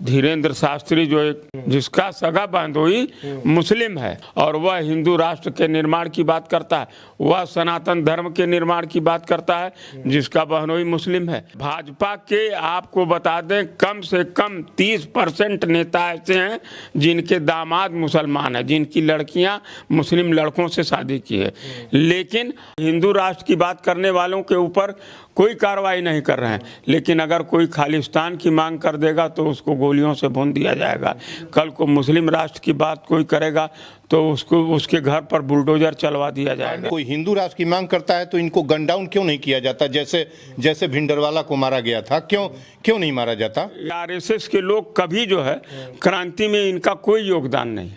धीरेन्द्र शास्त्री जो एक जिसका सगा बहनोई मुस्लिम है और वह हिंदू राष्ट्र के निर्माण की बात करता है, वह सनातन धर्म के निर्माण की बात करता है जिसका बहनोई मुस्लिम है। भाजपा के आपको बता दें कम से कम 30% नेता ऐसे हैं जिनके दामाद मुसलमान हैं, जिनकी लड़कियां मुस्लिम लड़कों से शादी की है, लेकिन हिंदू राष्ट्र की बात करने वालों के ऊपर कोई कार्रवाई नहीं कर रहे हैं। लेकिन अगर कोई खालिस्तान की मांग कर देगा तो उसको गोलियों से भून दिया जाएगा। कल को मुस्लिम राष्ट्र की बात कोई करेगा तो उसको उसके घर पर बुलडोजर चलवा दिया जाएगा। कोई हिंदू राष्ट्र की मांग करता है तो इनको गन डाउन क्यों नहीं किया जाता? जैसे भिंडरवाला को मारा गया था, क्यों नहीं मारा जाता? आरएसएस के लोग कभी जो है क्रांति में इनका कोई योगदान नहीं,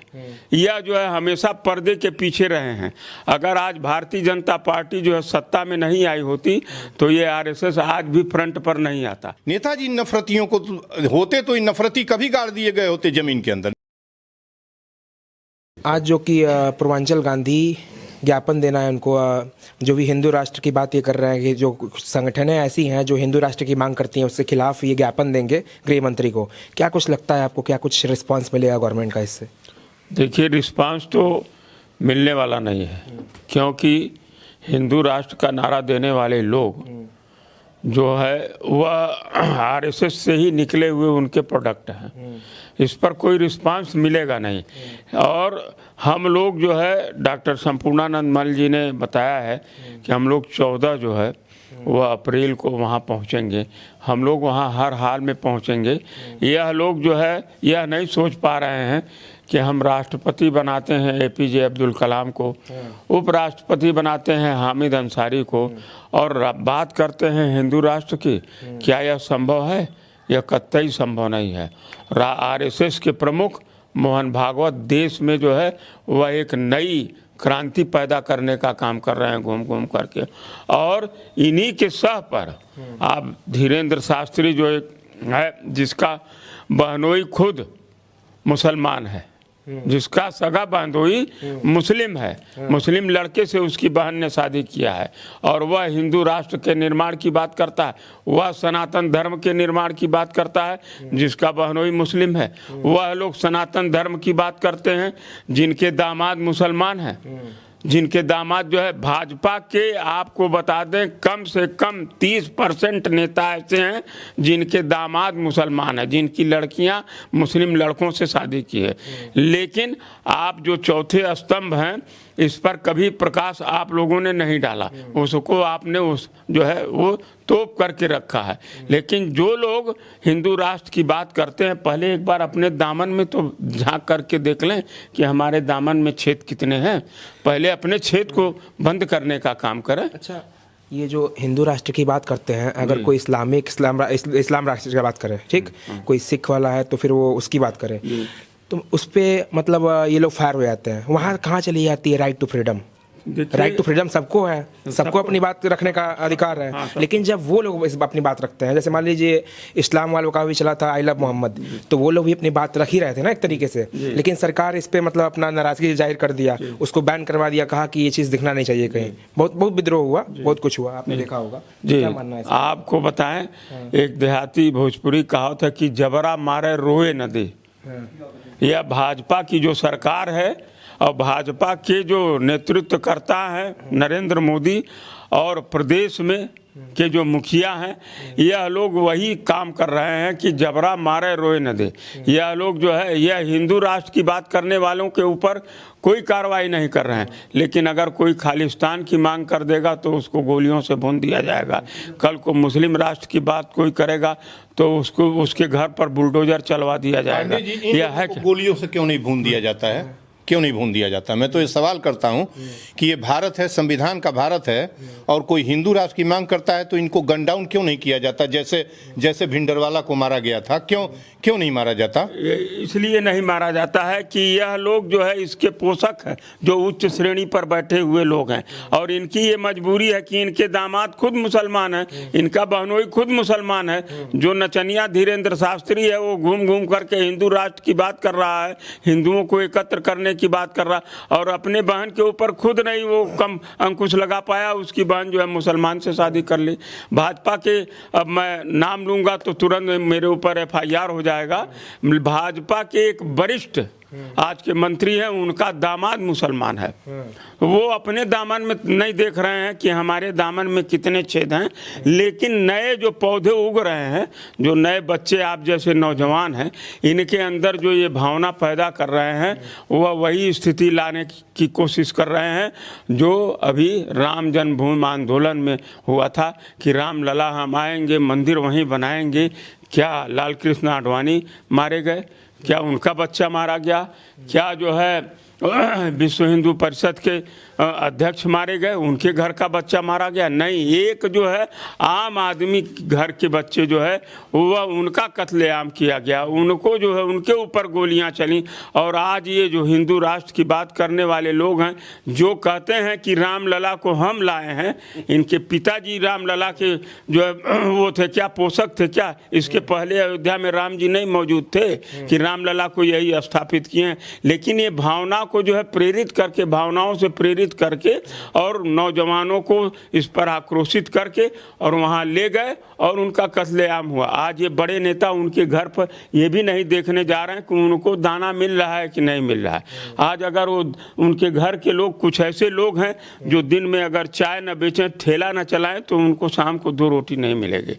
यह जो है हमेशा पर्दे के पीछे रहे हैं। अगर आज भारतीय जनता पार्टी जो है सत्ता में नहीं आई होती तो ये आरएसएस आज भी फ्रंट पर नहीं आता। नेताजी नफरतियों को होते तो इन नफरती कभी गाड़ दिए गए होते जमीन के अंदर। आज जो कि पूर्वांचल गांधी ज्ञापन देना है उनको, जो भी हिंदू राष्ट्र की बात ये कर रहे हैं कि जो संगठनें ऐसी हैं जो हिंदू राष्ट्र की मांग करती हैं उसके खिलाफ ये ज्ञापन देंगे गृह मंत्री को, क्या कुछ लगता है आपको, क्या कुछ रिस्पांस मिलेगा गवर्नमेंट का इससे? देखिए, रिस्पांस तो मिलने वाला नहीं है, क्योंकि हिंदू राष्ट्र का नारा देने वाले लोग जो है वह आरएसएस से ही निकले हुए उनके प्रोडक्ट हैं। इस पर कोई रिस्पांस मिलेगा नहीं। और हम लोग जो है डॉक्टर संपूर्णानंद मल जी ने बताया है कि हम लोग 14 जो है वह अप्रैल को वहाँ पहुँचेंगे। हम लोग वहाँ हर हाल में पहुँचेंगे। यह लोग जो है यह नहीं सोच पा रहे हैं कि हम राष्ट्रपति बनाते हैं एपीजे अब्दुल कलाम को, उपराष्ट्रपति बनाते हैं हामिद अंसारी को, और बात करते हैं हिंदू राष्ट्र की। क्या यह संभव है? यह कतई संभव नहीं है। आरएसएस के प्रमुख मोहन भागवत देश में जो है वह एक नई क्रांति पैदा करने का काम कर रहे हैं घूम घूम करके, और इन्हीं के सह पर आप धीरेन्द्र शास्त्री जो एक है जिसका बहनोई खुद मुसलमान है, जिसका सगा बहनोई मुस्लिम है, मुस्लिम लड़के से उसकी बहन ने शादी किया है, और वह हिंदू राष्ट्र के निर्माण की बात करता है, वह सनातन धर्म के निर्माण की बात करता है जिसका बहनोई मुस्लिम है। वह लोग सनातन धर्म की बात करते हैं जिनके दामाद मुसलमान हैं, जिनके दामाद जो है भाजपा के आपको बता दें कम से कम 30% नेता ऐसे हैं जिनके दामाद मुसलमान हैं, जिनकी लड़कियां मुस्लिम लड़कों से शादी की है। लेकिन आप जो चौथे स्तंभ हैं इस पर कभी प्रकाश आप लोगों ने नहीं डाला, उसको आपने उस जो है वो तोप करके रखा है। लेकिन जो लोग हिंदू राष्ट्र की बात करते हैं पहले एक बार अपने दामन में तो झांक करके देख लें कि हमारे दामन में छेद कितने हैं। पहले अपने छेद को बंद करने का काम करें। अच्छा, ये जो हिंदू राष्ट्र की बात करते हैं, अगर कोई इस्लाम राष्ट्र की बात करे, ठीक, कोई सिख वाला है तो फिर वो उसकी बात करे तो उस पर मतलब ये लोग फायर हो जाते हैं। वहाँ कहाँ चली जाती है right to freedom? Right to freedom सबको है, सबको अपनी बात रखने का अधिकार है। लेकिन जब वो लोग अपनी बात रखते हैं, जैसे मान लीजिए इस्लाम वालों का भी चला था आई लव मोहम्मद, तो वो लोग भी अपनी बात रख ही रहे थे ना एक तरीके से, लेकिन सरकार इस पे मतलब अपना नाराजगी जाहिर कर दिया, उसको बैन करवा दिया, कहा कि ये चीज़ दिखना नहीं चाहिए कहीं। बहुत विद्रोह हुआ, बहुत कुछ हुआ, आपने देखा होगा। जी, क्या मानना है? आपको बताएं, एक देहाती भोजपुरी कहावत है कि जबरा मारे रोए न दे। यह भाजपा की जो सरकार है और भाजपा के जो नेतृत्व करता है नरेंद्र मोदी और प्रदेश में के जो मुखिया हैं, यह लोग वही काम कर रहे हैं कि जबरा मारे रोए न दे। यह लोग जो है यह हिंदू राष्ट्र की बात करने वालों के ऊपर कोई कार्रवाई नहीं कर रहे हैं। लेकिन अगर कोई खालिस्तान की मांग कर देगा तो उसको गोलियों से भून दिया जाएगा। कल को मुस्लिम राष्ट्र की बात कोई करेगा तो उसको उसके घर पर बुलडोजर चलवा दिया जाएगा। यह है कि गोलियों से क्यों नहीं भून दिया जाता है? क्यों नहीं भून दिया जाता? मैं तो ये सवाल करता हूं कि ये भारत है, संविधान का भारत है, और कोई हिंदू राष्ट्र की मांग करता है तो इनको गन डाउन क्यों नहीं किया जाता? जैसे भिंडरवाला को मारा गया था, क्यों नहीं मारा जाता? इसलिए नहीं मारा जाता है कि यह लोग जो है इसके पोषक हैं, जो उच्च श्रेणी पर बैठे हुए लोग हैं, और इनकी ये मजबूरी है कि इनके दामाद खुद मुसलमान हैं, इनका बहनोई खुद मुसलमान है। जो नचनिया धीरेन्द्र शास्त्री है वो घूम घूम करके हिंदू राष्ट्र की बात कर रहा है, हिंदुओं को एकत्र करने की बात कर रहा, और अपने बहन के ऊपर खुद नहीं वो कम अंकुश लगा पाया, उसकी बहन जो है मुसलमान से शादी कर ली। भाजपा के, अब मैं नाम लूँगा तो तुरंत मेरे ऊपर FIR हो जाएगा, भाजपा के एक वरिष्ठ आज के मंत्री हैं, उनका दामाद मुसलमान है। वो अपने दामन में नहीं देख रहे हैं कि हमारे दामन में कितने छेद हैं, लेकिन नए जो पौधे उग रहे हैं, जो नए बच्चे आप जैसे नौजवान हैं, इनके अंदर जो ये भावना पैदा कर रहे हैं, वह वही स्थिति लाने की कोशिश कर रहे हैं जो अभी राम जन्मभूमि आंदोलन में हुआ था कि राम लला हम आएंगे, मंदिर वहीं बनाएंगे। क्या लाल कृष्ण आडवाणी मारे गए? क्या उनका बच्चा मारा गया? क्या जो है विश्व हिंदू परिषद के अध्यक्ष मारे गए, उनके घर का बच्चा मारा गया? नहीं, एक जो है आम आदमी घर के बच्चे जो है वह उनका कत्लेआम किया गया, उनको जो है उनके ऊपर गोलियां चली। और आज ये जो हिंदू राष्ट्र की बात करने वाले लोग हैं, जो कहते हैं कि रामलला को हम लाए हैं, इनके पिताजी रामलला के जो है वो थे क्या, पोषक थे क्या? इसके पहले अयोध्या में राम जी नहीं मौजूद थे कि रामलला को यही स्थापित किए हैं? लेकिन ये भावना को जो है प्रेरित करके, भावनाओं से प्रेरित करके और नौजवानों को इस पर आक्रोशित करके और वहां ले गए और उनका कत्लेआम हुआ। आज ये बड़े नेता उनके घर पर ये भी नहीं देखने जा रहे हैं कि उनको दाना मिल रहा है कि नहीं मिल रहा है। आज अगर वो उनके घर के लोग, कुछ ऐसे लोग हैं जो दिन में अगर चाय न बेचें, ठेला न चलाएं, तो उनको शाम को 2 रोटी नहीं मिलेगी।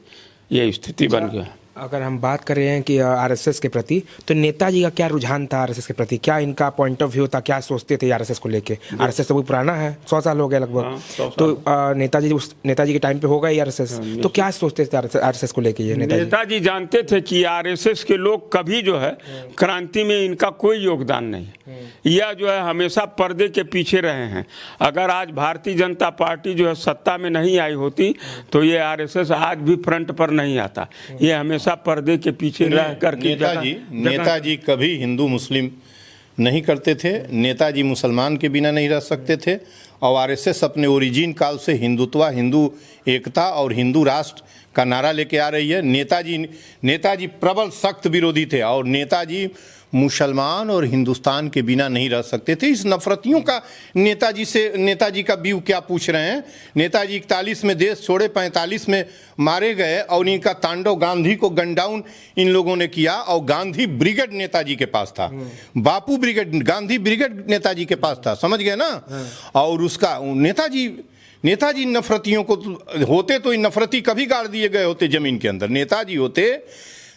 ये स्थिति बन गया। अगर हम बात कर रहे हैं कि आरएसएस के प्रति, तो नेताजी का क्या रुझान था आरएसएस के प्रति? क्या इनका पॉइंट ऑफ व्यू था? क्या सोचते थे आरएसएस को लेके? आरएसएस तो बहुत पुराना है, 100 साल हो गया लगभग। तो नेताजी के टाइम पे होगा ही आरएसएस, तो क्या सोचते थे आरएसएस को लेके? ये नेताजी जानते थे कि आरएसएस के लोग कभी जो है क्रांति में इनका कोई योगदान नहीं, यह जो है हमेशा पर्दे के पीछे रहे हैं। अगर आज भारतीय जनता पार्टी जो है सत्ता में नहीं आई होती तो ये आरएसएस आज भी फ्रंट पर नहीं आता। ये हमेशा पर्दे के पीछे रह करके नेताजी कभी हिंदू मुस्लिम नहीं करते थे, नेताजी मुसलमान के बिना नहीं रह सकते थे। और आरएसएस अपने ओरिजिन काल से हिंदुत्व, हिंदू एकता और हिंदू राष्ट्र का नारा लेके आ रही है। नेताजी प्रबल सख्त विरोधी थे और नेताजी मुसलमान और हिंदुस्तान के बिना नहीं रह सकते थे। इस नफरतियों का नेताजी का व्यू क्या पूछ रहे हैं? नेताजी 41 में देश छोड़े, 45 में मारे गए और इनका तांडव गांधी को गन डाउन इन लोगों ने किया। और गांधी ब्रिगेड नेताजी के पास था, बापू ब्रिगेड, गांधी ब्रिगेड नेताजी के पास था, समझ गए ना? और उसका नेताजी नफरतियों को होते तो इन नफरती कभी गाड़ दिए गए होते जमीन के अंदर। नेताजी होते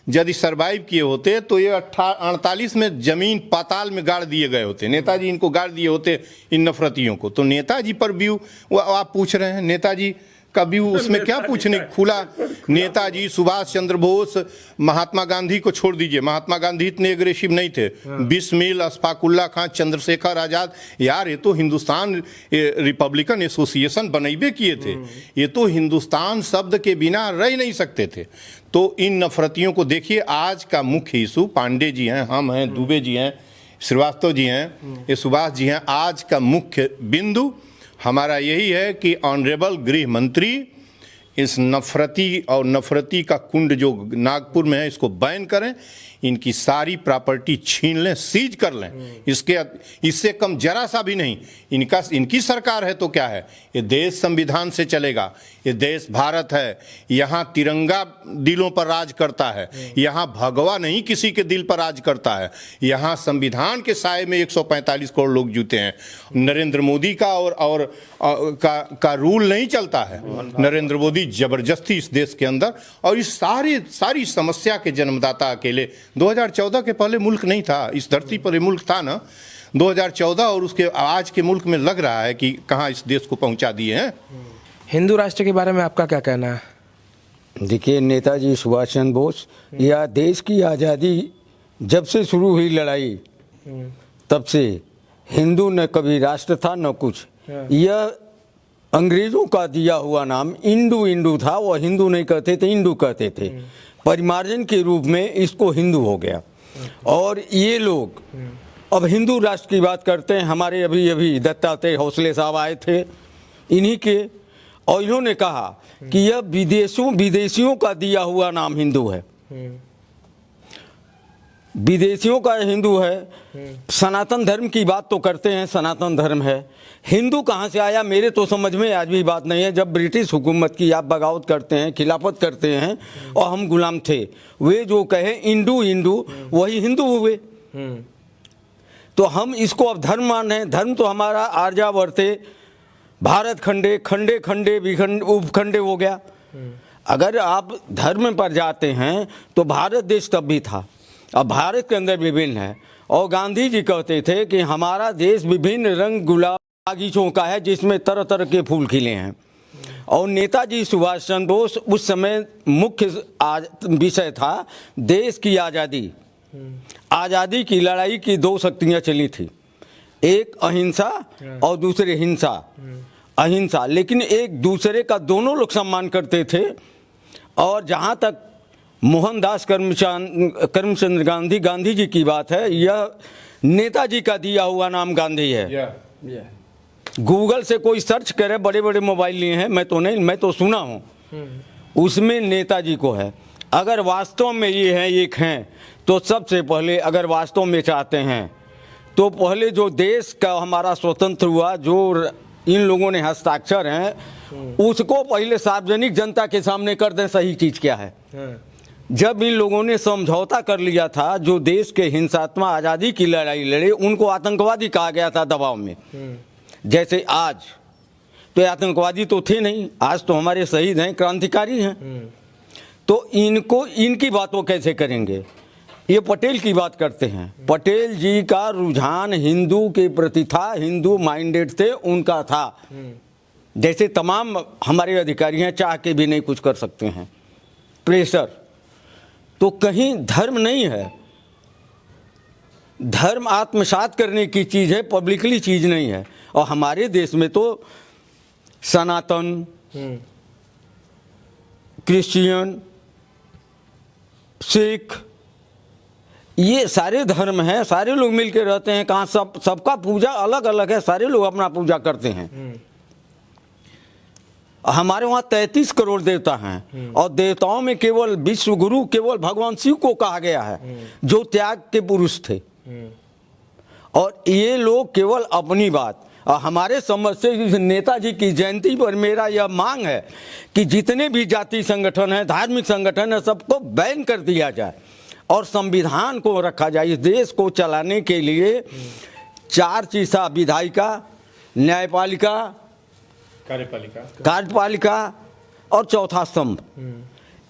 यदि सरवाइव किए होते तो ये 48 में जमीन पाताल में गाड़ दिए गए होते। नेताजी इनको गाड़ दिए होते, इन नफरतियों को। तो नेताजी पर व्यू आप पूछ रहे हैं, नेताजी का व्यू उसमें क्या पूछने खुला? नेताजी, सुभाष चंद्र बोस, महात्मा गांधी को छोड़ दीजिए, महात्मा गांधी इतने एग्रेसिव नहीं थे। बिस्मिल, अशफाकुल्ला खां, चंद्रशेखर आजाद, यार ये तो हिंदुस्तान रिपब्लिकन एसोसिएशन बनैबे किए थे। ये तो हिंदुस्तान शब्द के बिना रह नहीं सकते थे। तो इन नफरतियों को देखिए। आज का मुख्य इशू, पांडे जी हैं, हम हैं, दुबे जी हैं, श्रीवास्तव जी हैं, ये सुभाष जी हैं। आज का मुख्य बिंदु हमारा यही है कि ऑनरेबल गृह मंत्री इस नफरती का कुंड जो नागपुर में है, इसको बैन करें, इनकी सारी प्रॉपर्टी छीन लें, सीज कर लें। इससे कम जरा सा भी नहीं। इनकी सरकार है तो क्या है? ये देश संविधान से चलेगा। ये देश भारत है, यहाँ तिरंगा दिलों पर राज करता है, यहाँ भगवा नहीं किसी के दिल पर राज करता है। यहाँ संविधान के साए में 145 करोड़ लोग जुटे हैं। नरेंद्र मोदी का रूल नहीं चलता है। नरेंद्र मोदी जबरदस्ती इस देश के अंदर, और इस सारी समस्या के जन्मदाता अकेले। 2014 के पहले मुल्क नहीं था, इस धरती पर ये मुल्क था ना 2014, और उसके आज के मुल्क में लग रहा है कि कहाँ इस देश को पहुंचा दिए हैं। हिंदू राष्ट्र के बारे में आपका क्या कहना है? देखिए, नेताजी सुभाष चंद्र बोस, या देश की आज़ादी जब से शुरू हुई लड़ाई, तब से हिंदू न कभी राष्ट्र था न कुछ। यह अंग्रेजों का दिया हुआ नाम इंडू था। वो हिंदू नहीं कहते थे, इंडू कहते थे। परिमार्जन के रूप में इसको हिंदू हो गया। और ये लोग अब हिंदू राष्ट्र की बात करते हैं। हमारे अभी दत्तात्रेय हौसले साहब आए थे, इन्हीं के, और इन्होंने कहा कि यह विदेशियों का दिया हुआ नाम हिंदू है। विदेशियों का हिंदू है, सनातन धर्म की बात तो करते हैं, सनातन धर्म है। हिंदू कहाँ से आया मेरे तो समझ में आज भी बात नहीं है। जब ब्रिटिश हुकूमत की आप बगावत करते हैं, खिलाफत करते हैं और हम गुलाम थे, वे जो कहे इंडू हिंदू वही हिंदू हुए। तो हम इसको अब धर्म मान रहे हैं। धर्म तो हमारा आर्यावर्ते भारत खंडे खंडे खंडे विखंड उपखंडे हो गया। अगर आप धर्म पर जाते हैं तो भारत देश तब भी था, अब भारत के अंदर विभिन्न है। और गांधी जी कहते थे कि हमारा देश विभिन्न रंग गुलाब बागीचों का है जिसमें तरह तरह के फूल खिले हैं। और नेताजी सुभाष चंद्र बोस उस समय मुख्य विषय था देश की आज़ादी। आज़ादी की लड़ाई की दो शक्तियाँ चली थी, एक अहिंसा और दूसरे हिंसा। अहिंसा, लेकिन एक दूसरे का दोनों लोग सम्मान करते थे। और जहाँ तक मोहनदास करमचंद गांधी जी की बात है, यह नेताजी का दिया हुआ नाम गांधी है। गूगल से कोई सर्च करे, बड़े बड़े मोबाइल लिए हैं, मैं तो नहीं, मैं तो सुना हूँ, उसमें नेताजी को है। अगर वास्तव में ये हैं एक हैं तो सबसे पहले अगर वास्तव में चाहते हैं तो पहले जो देश का हमारा स्वतंत्र हुआ, जो इन लोगों ने हस्ताक्षर हैं, उसको पहले सार्वजनिक जनता के सामने कर दें सही चीज़ क्या है। जब इन लोगों ने समझौता कर लिया था, जो देश के हिंसात्मक आज़ादी की लड़ाई लड़े उनको आतंकवादी कहा गया था दबाव में। जैसे आज तो आतंकवादी तो थे नहीं, आज तो हमारे शहीद हैं, क्रांतिकारी हैं। तो इनको इनकी बातों कैसे करेंगे। ये पटेल की बात करते हैं, पटेल जी का रुझान हिंदू के प्रति था, हिंदू माइंडेड थे, उनका था। जैसे तमाम हमारे अधिकारी हैं, चाह के भी नहीं कुछ कर सकते हैं, प्रेशर। तो कहीं धर्म नहीं है, धर्म आत्मसात करने की चीज़ है, पब्लिकली चीज़ नहीं है। और हमारे देश में तो सनातन, क्रिश्चियन, सिख, ये सारे धर्म हैं, सारे लोग मिलकर रहते हैं। कहाँ सबका पूजा अलग अलग है, सारे लोग अपना पूजा करते हैं। हमारे वहाँ 33 करोड़ देवता हैं और देवताओं में केवल विश्व गुरु केवल भगवान शिव को कहा गया है, जो त्याग के पुरुष थे। और ये लोग केवल अपनी बात, और हमारे समझ से नेताजी की जयंती पर मेरा यह मांग है कि जितने भी जाति संगठन हैं, धार्मिक संगठन है, सबको बैन कर दिया जाए और संविधान को रखा जाए। इस देश को चलाने के लिए 4 चीज़ था, विधायिका, न्यायपालिका, कार्यपालिका और चौथा स्तंभ।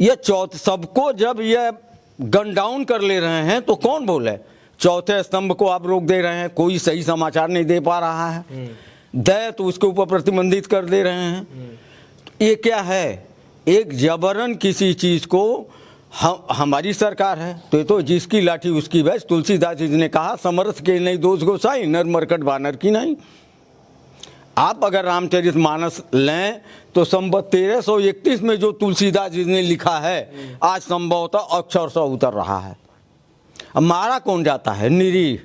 ये सबको जब ये गन डाउन कर ले रहे हैं तो कौन बोले। चौथे स्तंभ को आप रोक दे रहे हैं, कोई सही समाचार नहीं दे पा रहा है, दया तो उसके ऊपर प्रतिबंधित कर दे रहे हैं। ये क्या है, एक जबरन किसी चीज़ को हमारी सरकार है तो ये तो जिसकी लाठी उसकी भैंस। तुलसीदास जी ने कहा समर्थ के नहीं दोष गोसाई, नर मरकट बानर की नहीं। आप अगर रामचरितमानस लें तो संवत 1331 में जो तुलसीदास जी ने लिखा है आज संभवतः अक्षर से उतर रहा है। अब मारा कौन जाता है, निरीह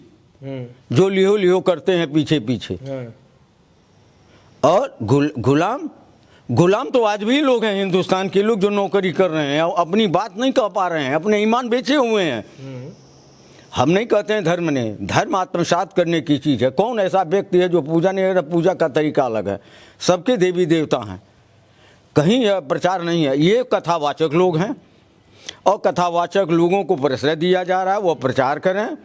जो लिहो लिहो करते हैं पीछे पीछे। और गुलाम तो आज भी लोग हैं हिंदुस्तान के लोग जो नौकरी कर रहे हैं और अपनी बात नहीं कह पा रहे हैं, अपने ईमान बेचे हुए हैं। हम नहीं कहते हैं धर्म ने, धर्म आत्मसात करने की चीज़ है। कौन ऐसा व्यक्ति है जो पूजा नहीं करता, पूजा का तरीका अलग है, सबके देवी देवता हैं, कहीं यह प्रचार नहीं है। ये कथावाचक लोग हैं और कथावाचक लोगों को प्रश्रय दिया जा रहा है, वो प्रचार करें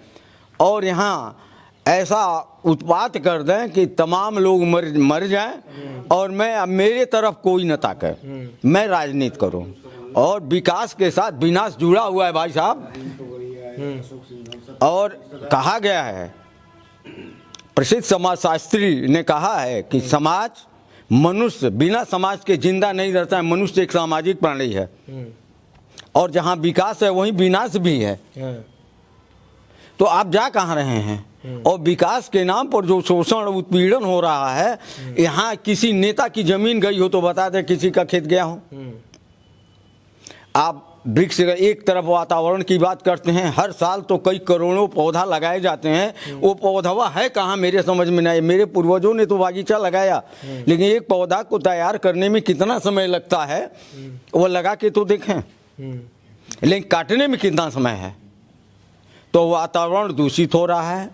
और यहाँ ऐसा उत्पात कर दें कि तमाम लोग मर जाएं और मैं मेरे तरफ कोई न ताके, मैं राजनीति करूं। और विकास के साथ विनाश जुड़ा हुआ है भाई साहब। और कहा गया है, प्रसिद्ध समाजशास्त्री ने कहा है कि समाज, मनुष्य बिना समाज के जिंदा नहीं रहता है। मनुष्य एक सामाजिक प्राणी है और जहाँ विकास है वहीं विनाश भी है। तो आप जा कहाँ रहे हैं। और विकास के नाम पर जो शोषण उत्पीड़न हो रहा है, यहाँ किसी नेता की जमीन गई हो तो बता दे किसी का खेत गया हो। आप वृक्ष, एक तरफ वातावरण की बात करते हैं, हर साल तो कई करोड़ों पौधा लगाए जाते हैं, वो पौधा है कहाँ मेरे समझ में नहीं। मेरे पूर्वजों ने तो बागीचा लगाया, लेकिन एक पौधा को तैयार करने में कितना समय लगता है वो लगा के तो देखें, लेकिन काटने में कितना समय है। तो वातावरण दूषित हो रहा है।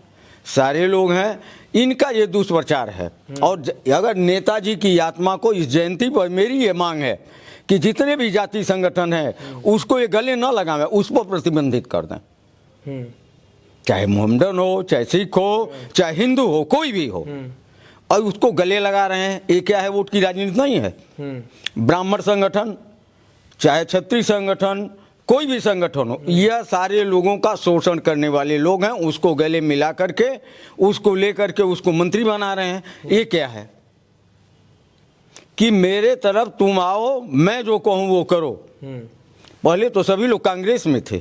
सारे लोग हैं, इनका ये दुष्प्रचार है। और अगर नेताजी की आत्मा को इस जयंती पर मेरी ये मांग है कि जितने भी जाति संगठन हैं उसको ये गले न लगावे, उस पर प्रतिबंधित कर दें। चाहे मोहम्मदन हो, चाहे सिख हो, चाहे हिंदू हो, कोई भी हो, और उसको गले लगा रहे हैं। ये क्या है? वोट की राजनीति नहीं है। ब्राह्मण संगठन, चाहे क्षत्रिय संगठन, कोई भी संगठन हो, यह सारे लोगों का शोषण करने वाले लोग हैं। उसको गले मिला करके, उसको लेकर के उसको मंत्री बना रहे हैं। ये क्या है कि मेरे तरफ तुम आओ, मैं जो कहूं वो करो। पहले तो सभी लोग कांग्रेस में थे।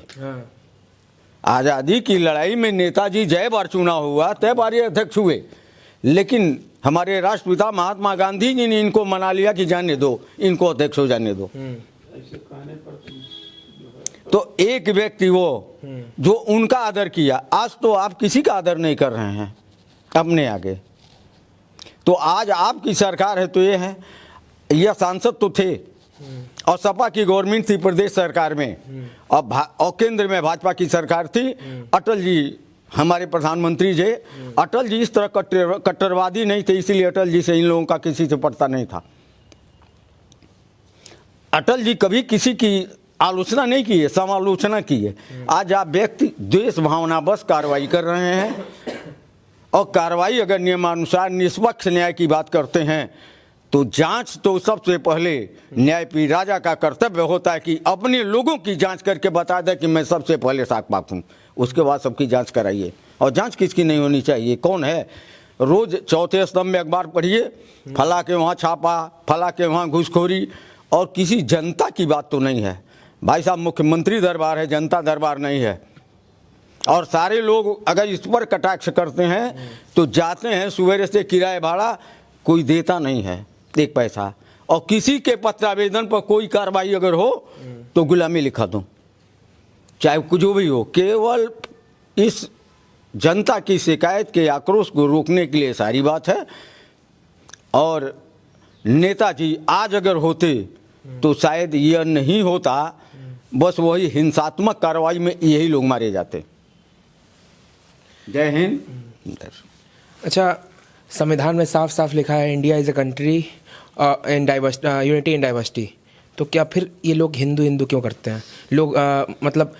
आज़ादी की लड़ाई में नेताजी जय बार चुनाव हुआ, तय बार ये अध्यक्ष हुए, लेकिन हमारे राष्ट्रपिता महात्मा गांधी जी ने इनको मना लिया कि जाने दो, इनको अध्यक्ष हो जाने दो। तो एक व्यक्ति वो जो उनका आदर किया, आज तो आप किसी का आदर नहीं कर रहे हैं अपने आगे। तो आज आपकी सरकार है तो ये है, यह सांसद तो थे और सपा की गवर्नमेंट थी प्रदेश सरकार में, और केंद्र में भाजपा की सरकार थी। अटल जी हमारे प्रधानमंत्री जी, अटल जी इस तरह कट्टरवादी नहीं थे, इसीलिए अटल जी से इन लोगों का किसी से पड़ता नहीं था। अटल जी कभी किसी की आलोचना नहीं की है, समालोचना की है। आज आप व्यक्ति द्वेष भावना बस कार्रवाई कर रहे हैं, और कार्रवाई अगर नियमानुसार निष्पक्ष न्याय की बात करते हैं तो जांच तो सबसे पहले न्यायपीठ राजा का कर्तव्य होता है कि अपने लोगों की जांच करके बता दे कि मैं सबसे पहले साकपाक हूँ, उसके बाद सबकी जांच कराइए। और जांच किसकी नहीं होनी चाहिए? कौन है? रोज चौथे स्तंभ में अखबार पढ़िए, फला के वहाँ छापा, फला के वहाँ घूसखोरी, और किसी जनता की बात तो नहीं है। भाई साहब, मुख्यमंत्री दरबार है, जनता दरबार नहीं है। और सारे लोग अगर इस पर कटाक्ष करते हैं तो जाते हैं सवेरे से, किराया भाड़ा कोई देता नहीं है एक पैसा, और किसी के पत्र आवेदन पर कोई कार्रवाई अगर हो तो गुलामी लिखा दो, चाहे कुछ भी हो। केवल इस जनता की शिकायत के आक्रोश को रोकने के लिए सारी बात है। और नेताजी आज अगर होते तो शायद यह नहीं होता, बस वही हिंसात्मक कार्रवाई में यही लोग मारे जाते। जय हिंद। अच्छा, संविधान में साफ साफ लिखा है India is a country in unity in diversity. तो क्या फिर ये लोग हिंदू हिंदू क्यों करते हैं? लोग मतलब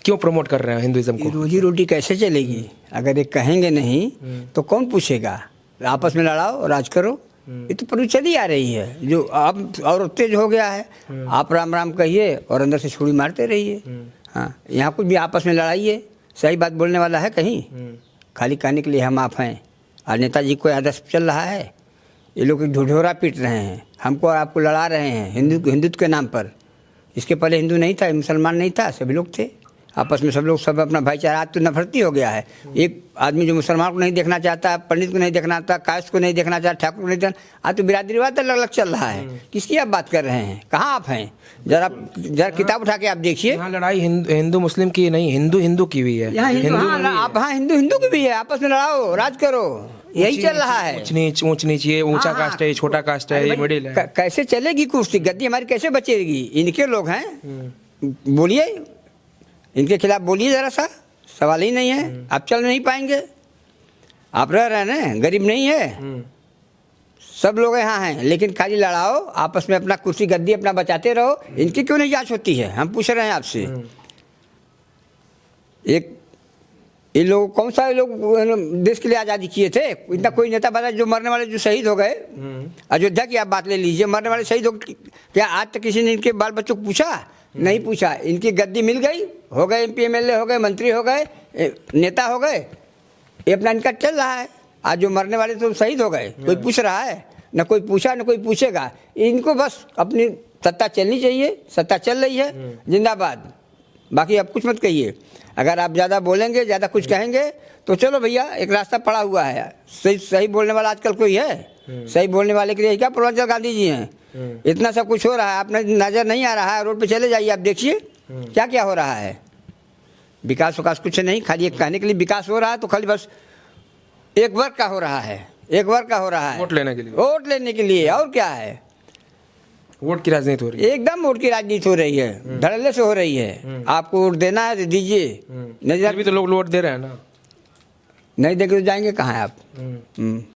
क्यों प्रमोट कर रहे हैं हिंदुइज्म को? रोजी रोटी कैसे चलेगी अगर ये कहेंगे नहीं तो कौन पूछेगा? आपस में लड़ाओ, राज करो, ये तो प्रवृत्ति चली आ रही है। जो अब और तेज हो गया है, आप राम राम कहिए और अंदर से छुरी मारते रहिए। हाँ, यहाँ कुछ भी आपस में लड़ाइए, सही बात बोलने वाला है कहीं? खाली कहने के लिए हम आप हैं। और नेताजी को आदर्श चल रहा है, ये लोग ढिढोरा पीट रहे हैं, हमको और आपको लड़ा रहे हैं हिंदुत्व के नाम पर। इसके पहले हिंदू नहीं था, मुसलमान नहीं था, सभी लोग थे आपस में, सब लोग सब अपना भाईचारा। आज तो नफरती हो गया है। एक आदमी जो मुसलमान को नहीं देखना चाहता, पंडित को नहीं देखना चाहता, कास्ट को नहीं देखना चाहता, ठाकुर को नहीं देखना, आज तो बिरादरीवाद अलग अलग चल रहा है। किसकी आप बात कर रहे हैं? कहाँ आप हैं? जरा किताब उठा के आप देखिए। यहाँ लड़ाई हिंदू मुस्लिम की नहीं, हिंदू हिंदू की भी है। यहाँ हिंदू हिंदू की भी है। आपस में लड़ाओ, राज करो, यही चल रहा है। ऊंच नीच, ये ऊंचा कास्ट है, छोटा कास्ट है, ये मिडिल है। कैसे चलेगी कुर्सी गद्दी हमारी, कैसे बचेगी? इनके लोग हैं, बोलिए, इनके खिलाफ बोलिए जरा सा, सवाल ही नहीं है। आप चल नहीं पाएंगे, आप रह रहे हैं ना, गरीब नहीं है, सब लोग यहाँ हैं, लेकिन खाली लड़ाओ, आपस में अपना कुर्सी गद्दी अपना बचाते रहो। इनकी क्यों नहीं जांच होती है? हम पूछ रहे हैं आपसे। एक ये लोग कौन सा लोग देश के लिए आज़ादी किए थे? इतना कोई नेता बता जो मरने वाले जो शहीद हो गए। अयोध्या की आप बात ले लीजिए, मरने वाले शहीद हो, क्या आज तक किसी ने इनके बाल बच्चों को पूछा? नहीं पूछा। इनकी गद्दी मिल गई, हो गए MP MLA हो गए, मंत्री हो गए, नेता हो गए, ये अपना इनका चल रहा है। आज जो मरने वाले तो शहीद हो गए, कोई पूछ रहा है? न कोई पूछा, न कोई पूछेगा। इनको बस अपनी सत्ता चलनी चाहिए, सत्ता चल रही है, जिंदाबाद। बाकी आप कुछ मत कहिए। अगर आप ज़्यादा बोलेंगे, ज़्यादा कुछ कहेंगे तो चलो भैया, एक रास्ता पड़ा हुआ है। सही बोलने वाला आजकल कोई है? सही बोलने वाले के लिए क्या पूर्वांचल गांधी जी हैं? इतना सब कुछ हो रहा है, आपने नज़र नहीं आ रहा है? रोड पे चले जाइए, आप देखिए क्या क्या हो रहा है। विकास कुछ नहीं, खाली एक कहने के लिए विकास हो रहा है तो खाली बस एक वर्ग का हो रहा है, एक वर्ग का हो रहा है, वोट लेने के लिए, वोट लेने के लिए। और क्या है? वोट की राजनीति हो रही है। एकदम वोट की राजनीति हो रही है, धड़ल्ले से हो रही है। आपको वोट देना है तो दीजिए, नहीं फिर भी तो लोग वोट दे रहे हैं ना। नहीं देंगे तो जाएंगे कहाँ आप?